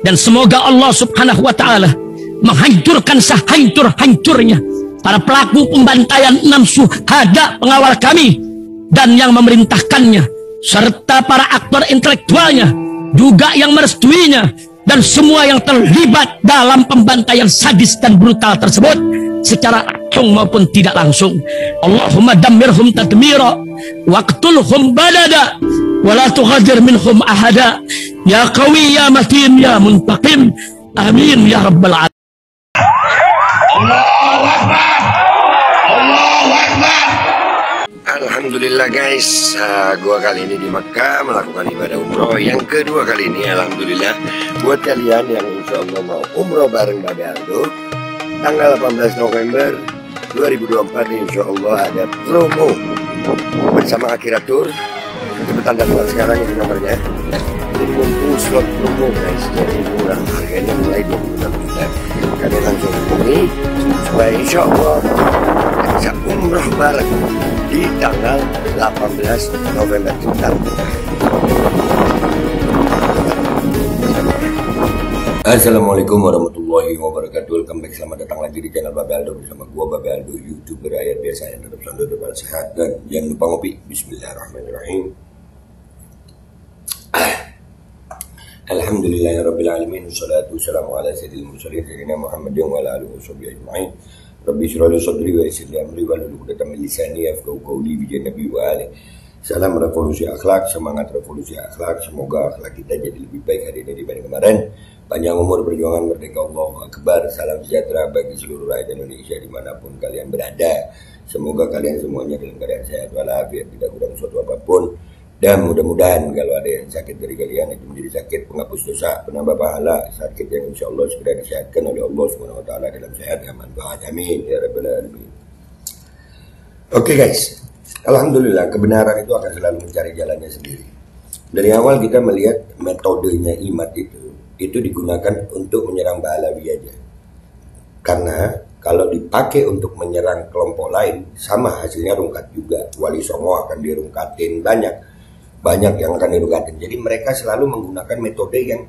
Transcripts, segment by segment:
Dan semoga Allah subhanahu wa ta'ala menghancurkan sehancur-hancurnya para pelaku pembantaian 6 syuhada pengawal kami dan yang memerintahkannya, serta para aktor intelektualnya juga yang merestuinya, dan semua yang terlibat dalam pembantaian sadis dan brutal tersebut secara langsung maupun tidak langsung. Allahumma dammirhum tadmira waqtulhum badada wala tughadir minhum ahada ya qawi ya matin ya muntaqim amin ya rabbal alamin. Allahu Akbar, Allahu Akbar. Alhamdulillah guys, gua kali ini di Makkah melakukan ibadah umroh yang kedua kali ini. Alhamdulillah buat kalian yang insya Allah mau umroh bareng Babe Aldo tanggal 18 November 2024 insya Allah ada promo bersama Akhiratur. Cepetan daftar sekarang, ini nomornya. Jadi mumpung slot promo guys, jadi murah, harganya mulai 26 juta. Kalian langsung hubungi supaya insya Allah bisa umroh bareng di tanggal 18 November sebentar. Assalamualaikum warahmatullahi wabarakatuh. Welcome back, selamat datang lagi di channel Babe Aldo bersama gua Babe Aldo, YouTuber rakyat biasa yang tetap selalu depan sehat dan jangan lupa ngopi. Bismillahirrahmanirrahim. Alhamdulillahirabbil alamin, wassalatu wassalamu ala sayyidil mursalin sayyidina Muhammadin wa ala alihi washabihi ajma'in. Rabbi shrah li sadri wa yassir li amri wahlul 'uqdatam min lisani yafqahu qawli bi nabi wa ali. Salam revolusi akhlak, semangat revolusi akhlak. Semoga akhlak kita jadi lebih baik hari ini dibanding kemarin. Panjang umur, perjuangan, merdeka, Allahu Akbar. Salam sejahtera bagi seluruh rakyat Indonesia dimanapun kalian berada. Semoga kalian semuanya dalam keadaan sehat walafiat, tidak kurang suatu apapun. Dan mudah-mudahan kalau ada yang sakit dari kalian itu menjadi sakit penghapus dosa, penambah pahala, sakit yang insya Allah segera disehatkan oleh Allah SWT dalam sehat aman bahagia. Amin ya rabbal alamin. Oke guys, alhamdulillah kebenaran itu akan selalu mencari jalannya sendiri. Dari awal kita melihat metodenya Imat itu digunakan untuk menyerang Ba'alawi aja. Karena kalau dipakai untuk menyerang kelompok lain sama hasilnya rungkat juga. Wali Songo akan dirungkatin, banyak yang akan dirungkatin. Jadi mereka selalu menggunakan metode yang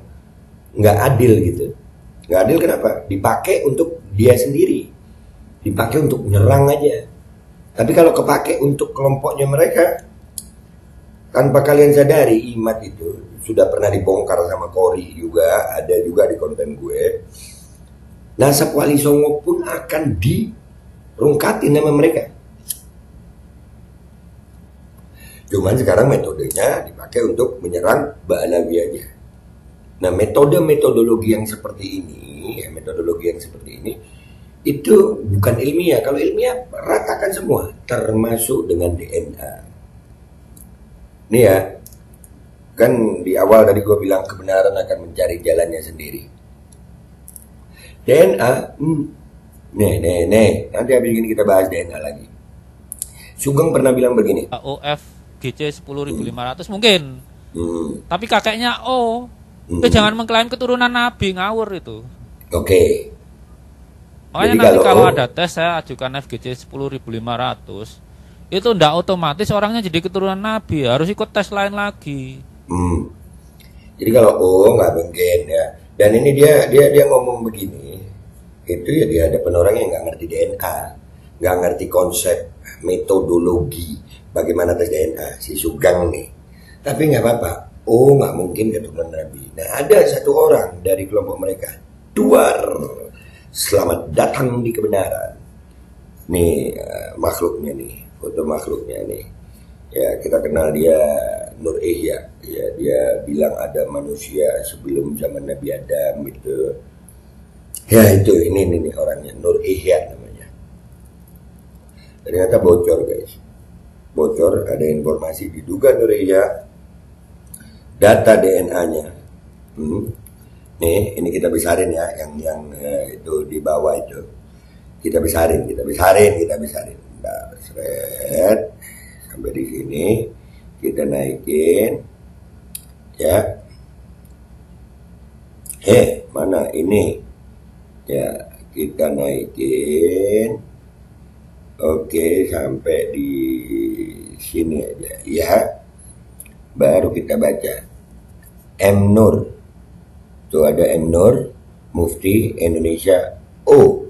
nggak adil gitu. Nggak adil kenapa? Dipakai untuk dia sendiri, dipakai untuk menyerang aja. Tapi kalau kepake untuk kelompoknya mereka, tanpa kalian sadari, Imat itu sudah pernah dibongkar sama Kori juga, ada juga di konten gue. Nasab Wali Songo pun akan dirungkatin nama mereka. Cuman sekarang metodenya dipakai untuk menyerang Ba'alawi aja. Nah metodologi yang seperti ini, itu bukan ilmiah. Kalau ilmiah ratakan semua, termasuk dengan DNA. Nih ya, kan di awal tadi gue bilang kebenaran akan mencari jalannya sendiri. DNA, nih, nanti habis ini kita bahas DNA lagi. Sugeng pernah bilang begini. OF GC 10.500 mungkin. Tapi kakeknya O. Tapi jangan mengklaim keturunan Nabi, ngawur itu. Oke. Makanya nanti kalau ada tes saya ajukan FGC 10.500. Itu ndak otomatis orangnya jadi keturunan Nabi, harus ikut tes lain lagi. Jadi kalau nggak mungkin ya. Dan ini dia ngomong begini, itu ya di hadapan orang yang nggak ngerti DNA, nggak ngerti konsep metodologi bagaimana tes DNA si Sugeng nih. Tapi nggak apa-apa. Nggak mungkin keturunan Nabi. Nah ada satu orang dari kelompok mereka, Duar. Selamat datang di kebenaran. Nih makhluknya nih, foto makhluknya nih. Ya kita kenal dia Nur Ihya. Ya dia bilang ada manusia sebelum zaman Nabi Adam gitu. Ya itu ini orangnya Nur Ihya namanya. Ternyata bocor guys. Bocor ada informasi diduga Nur Ihya data DNA-nya. Nih, ini kita besarin ya, yang itu di bawah itu. Kita besarin. Nah, seret sampai di sini kita naikin. Ya. Mana ini? Ya, kita naikin. Oke, sampai di sini aja ya. Baru kita baca M Nur. Tuh ada M. Nur, Mufti Indonesia O.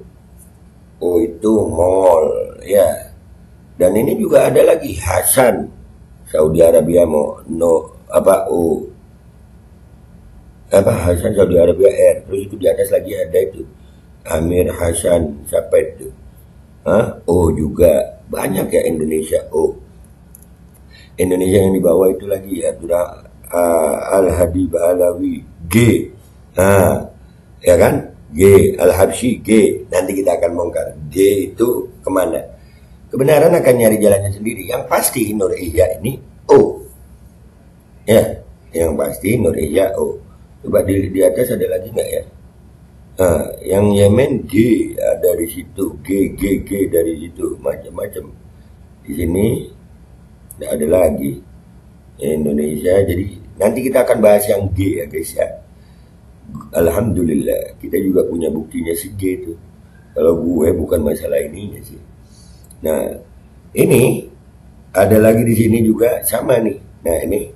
O itu Mongol, ya. Dan ini juga ada lagi Hasan, Saudi Arabia O. Hasan Saudi Arabia R. Terus itu di atas lagi ada itu Amir Hasan, siapa itu? O juga banyak ya Indonesia O. Indonesia yang di bawah itu lagi Al-Hadi Ba'alawi G. Ya kan? G, Al-Habsyi G. Nanti kita akan bongkar G itu kemana. Kebenaran akan nyari jalannya sendiri. Yang pasti Nur Ihya ini O. Ya, yang pasti Nur Ihya O. Coba di atas ada lagi nggak ya? Yang Yemen G ada di situ, G dari situ, macam-macam. Di sini tidak ada lagi Indonesia. Jadi nanti kita akan bahas yang G ya guys ya. Alhamdulillah kita juga punya buktinya si G itu. Kalau gue bukan masalah ininya sih. Nah ini ada lagi di sini juga sama nih. Nah ini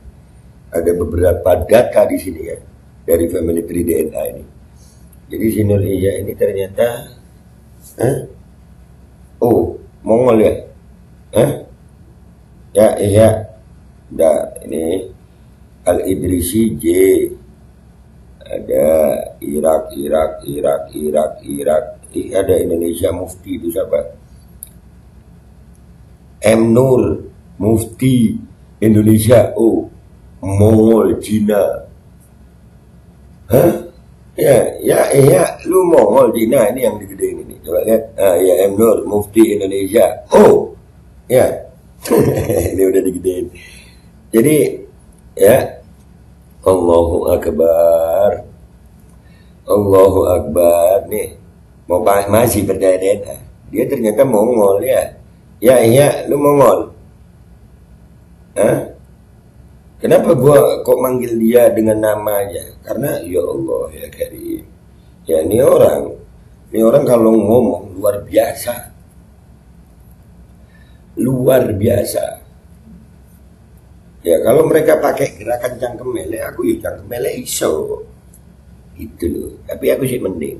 ada beberapa data di sini ya dari family tree DNA ini. Jadi si Nur Ihya ini ternyata Mongol ya. Ya iya. Nah, ini Al-Idrisi J. Ada Irak. Ada Indonesia Mufti itu siapa? M. Nur Mufti Indonesia O. Mongol Cina. Ya, lu Mongol Cina ini yang digedein ini. Coba lihat. Ya M. Nur Mufti Indonesia O. Ya. Ini udah digedein. Jadi ya Allahu Akbar nih mau masih percaya DNA. Dia ternyata Mongol ya. Ya iya lu Mongol. Kenapa gua kok manggil dia dengan namanya? Karena ya Allah ya Karim. Ya ini orang kalau ngomong luar biasa. Ya kalau mereka pakai gerakan cangkem melek, aku ya cangkem melek iso. Itu loh. Tapi aku sih mending.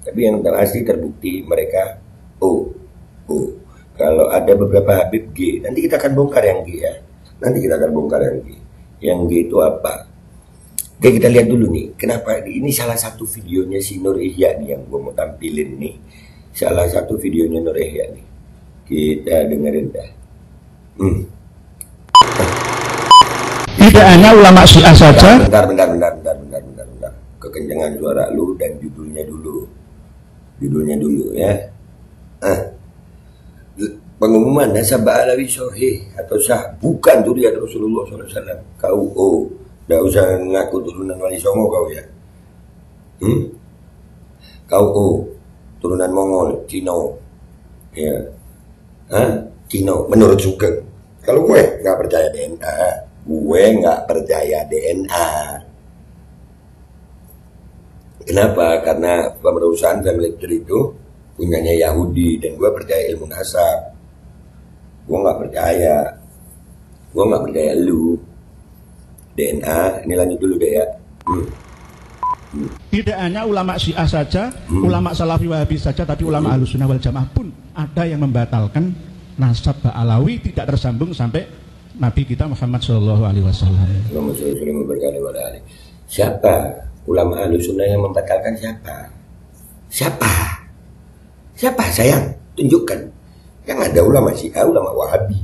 Tapi yang pasti terbukti mereka O. Kalau ada beberapa Habib G, nanti kita akan bongkar yang G ya. Yang G itu apa? Oke kita lihat dulu nih. Kenapa ini salah satu videonya si Nur Ihya nih yang gue mau tampilin nih. Salah satu videonya Nur Ihya nih. Kita dengerin dah. Tidak hanya ulama Syiah saja. Bentar. Kekencangan suara lu dan judulnya dulu ya. Pengumuman nasab Ba'alawi Sahih atau sah bukan zuriat Rasulullah SAW. Kau nggak usah ngaku turunan Wali Songo kau ya. Kau turunan Mongol, Cino. Ya. Cino menurut Sugeng. Kalau gue nggak percaya DNA. Kenapa? Karena perusahaan family tree itu punyanya Yahudi dan gue percaya ilmu nasab. Gue nggak percaya lu DNA. Ini lanjut dulu deh ya. Tidak hanya ulama Syiah saja, ulama Salafi Wahabi saja, tapi ulama Ahlussunnah wal Jamaah pun ada yang membatalkan nasab Ba'alawi tidak tersambung sampai Nabi kita Muhammad SAW. Siapa ulama Ahlussunnah yang membatalkan siapa sayang? Tunjukkan. Yang ada ulama Syiah, ulama Wahabi.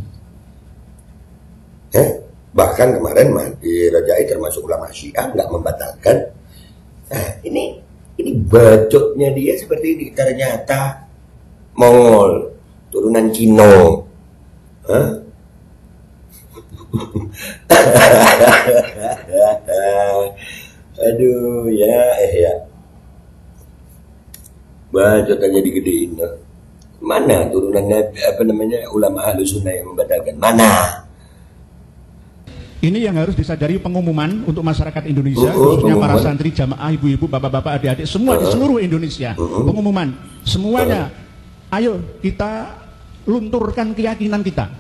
Bahkan kemarin Mahdi Rajai termasuk ulama Syiah nggak membatalkan. Nah, ini bacotnya dia seperti ini. Ternyata Mongol, turunan Cino. Aduh ya. Bacot aja digedein. Mana turunannya ulama Ahlussunnah yang membatalkan? Mana? Ini yang harus disadari pengumuman untuk masyarakat Indonesia, khususnya para santri, jamaah, ibu-ibu, bapak-bapak, adik-adik, semua di seluruh Indonesia. Pengumuman semuanya. Ayo kita lunturkan keyakinan kita,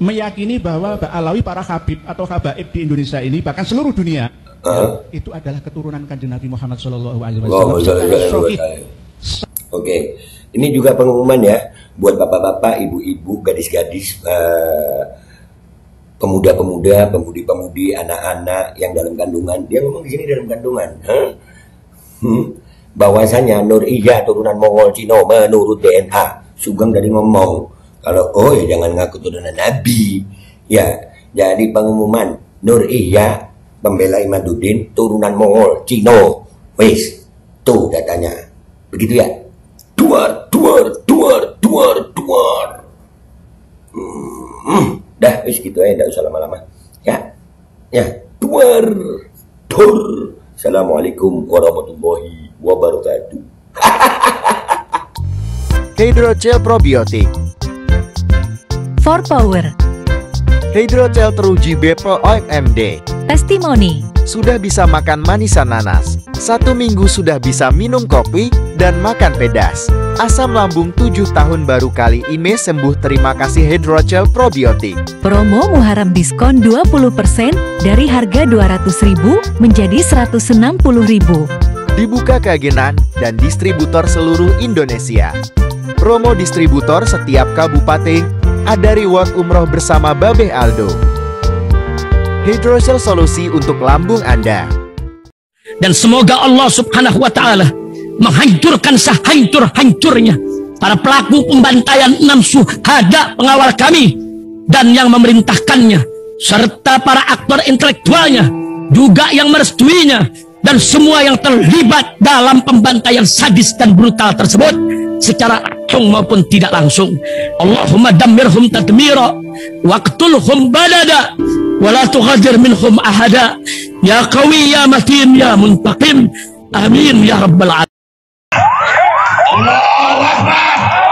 meyakini bahwa Ba'alawi, para habib atau habaib di Indonesia ini, bahkan seluruh dunia itu adalah keturunan Kanjeng Nabi Muhammad Shallallahu Alaihi Wasallam. Oke, ini juga pengumuman ya buat bapak-bapak, ibu-ibu, gadis-gadis, pemuda-pemuda, pemudi-pemudi, anak-anak yang dalam kandungan. Dia ngomong di sini dalam kandungan. Bahwasanya Nur Iya turunan Mongol Cina menurut DNA. Sugeng tadi ngomong kalau ya jangan ngaku turunan Nabi. Ya, jadi pengumuman Nur Iya pembela Imaduddin turunan Mongol Cina. Wis, tuh datanya. Begitu ya. Duar. Dah, wis gitu aja, enggak usah lama-lama. Ya, duar. Assalamualaikum warahmatullahi wabarakatuh. Hydrogel probiotik. For Power. Hydrogel teruji Bepro OMD. Testimoni. Sudah bisa makan manisan nanas. 1 minggu sudah bisa minum kopi dan makan pedas. Asam lambung 7 tahun baru kali ini sembuh. Terima kasih Hydrogel probiotik. Promo Muharram diskon 20% dari harga 200.000 menjadi 160.000. Dibuka keagenan dan distributor seluruh Indonesia. Promo distributor setiap kabupaten. Ada reward umroh bersama Babeh Aldo. Hydrogel solusi untuk lambung Anda. Dan semoga Allah Subhanahu wa Ta'ala menghancurkan sehancur-hancurnya para pelaku pembantaian 6 syuhada pengawal kami dan yang memerintahkannya, serta para aktor intelektualnya juga yang merestuinya, dan semua yang terlibat dalam pembantaian sadis dan brutal tersebut secara langsung maupun tidak langsung. Allahumma dammirhum tadmira waqtulhum badada wala tughadir minhum ahada ya qawi ya matin ya muntaqim amin ya rabbal alamin. Allahu Akbar.